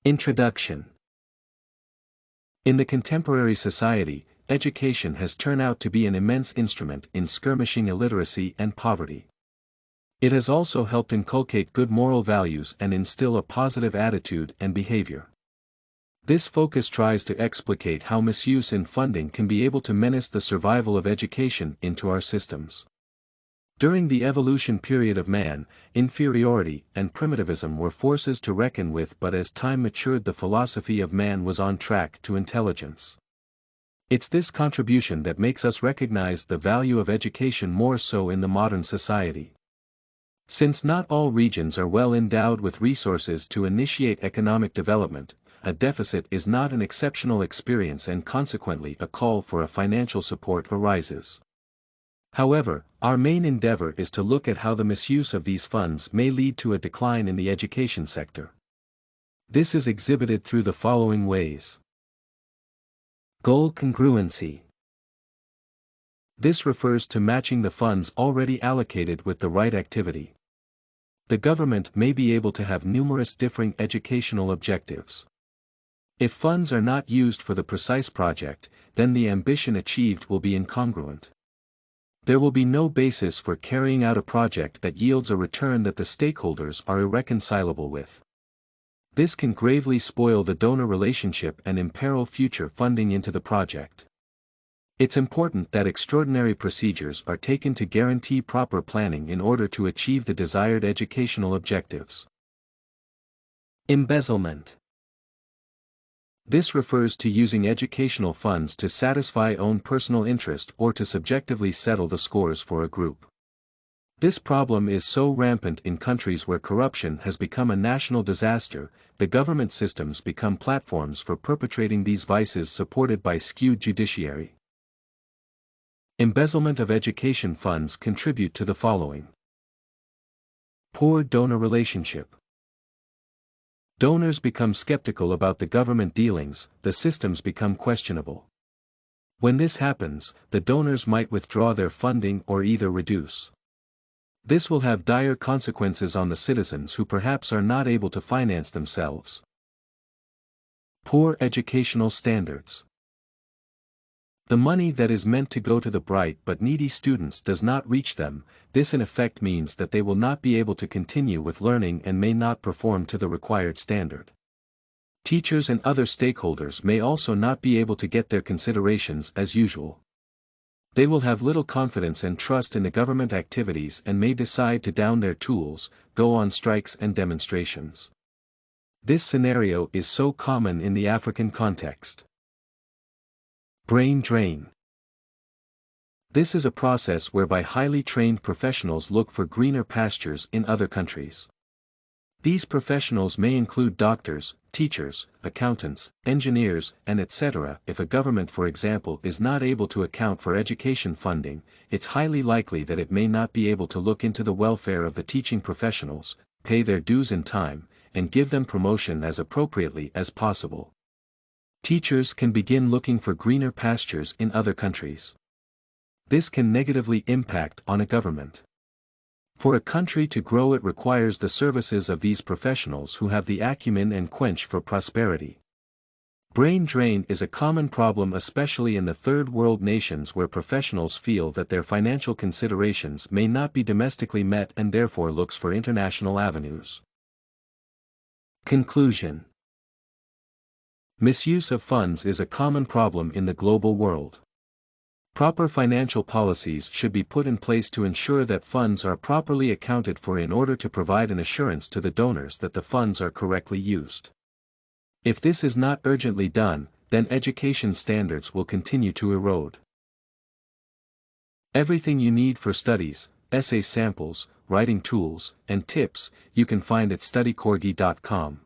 Introduction. In the contemporary society, education has turned out to be an immense instrument in skirmishing illiteracy and poverty. It has also helped inculcate good moral values and instill a positive attitude and behavior. This focus tries to explicate how misuse in funding can be able to menace the survival of education into our systems. During the evolution period of man, inferiority and primitivism were forces to reckon with, but as time matured the philosophy of man was on track to intelligence. It's this contribution that makes us recognize the value of education more so in the modern society. Since not all regions are well endowed with resources to initiate economic development, a deficit is not an exceptional experience and consequently a call for a financial support arises. However, our main endeavor is to look at how the misuse of these funds may lead to a decline in the education sector. This is exhibited through the following ways. Goal congruency. This refers to matching the funds already allocated with the right activity. The government may be able to have numerous differing educational objectives. If funds are not used for the precise project, then the ambition achieved will be incongruent. There will be no basis for carrying out a project that yields a return that the stakeholders are irreconcilable with. This can gravely spoil the donor relationship and imperil future funding into the project. It's important that extraordinary procedures are taken to guarantee proper planning in order to achieve the desired educational objectives. Embezzlement. This refers to using educational funds to satisfy own personal interest or to subjectively settle the scores for a group. This problem is so rampant in countries where corruption has become a national disaster, the government systems become platforms for perpetrating these vices supported by skewed judiciary. Embezzlement of education funds contribute to the following. Poor donor relationship. Donors become skeptical about the government dealings, the systems become questionable. When this happens, the donors might withdraw their funding or either reduce. This will have dire consequences on the citizens who perhaps are not able to finance themselves. Poor educational standards. The money that is meant to go to the bright but needy students does not reach them. This in effect means that they will not be able to continue with learning and may not perform to the required standard. Teachers and other stakeholders may also not be able to get their considerations as usual. They will have little confidence and trust in the government activities and may decide to down their tools, go on strikes and demonstrations. This scenario is so common in the African context. Brain drain. This is a process whereby highly trained professionals look for greener pastures in other countries. These professionals may include doctors, teachers, accountants, engineers, and etc. If a government, for example, is not able to account for education funding, it's highly likely that it may not be able to look into the welfare of the teaching professionals, pay their dues in time, and give them promotion as appropriately as possible. Teachers can begin looking for greener pastures in other countries. This can negatively impact on a government. For a country to grow, it requires the services of these professionals who have the acumen and quench for prosperity. Brain drain is a common problem, especially in the third world nations where professionals feel that their financial considerations may not be domestically met and therefore looks for international avenues. Conclusion. Misuse of funds is a common problem in the global world. Proper financial policies should be put in place to ensure that funds are properly accounted for in order to provide an assurance to the donors that the funds are correctly used. If this is not urgently done, then education standards will continue to erode. Everything you need for studies, essay samples, writing tools, and tips, you can find at studycorgi.com.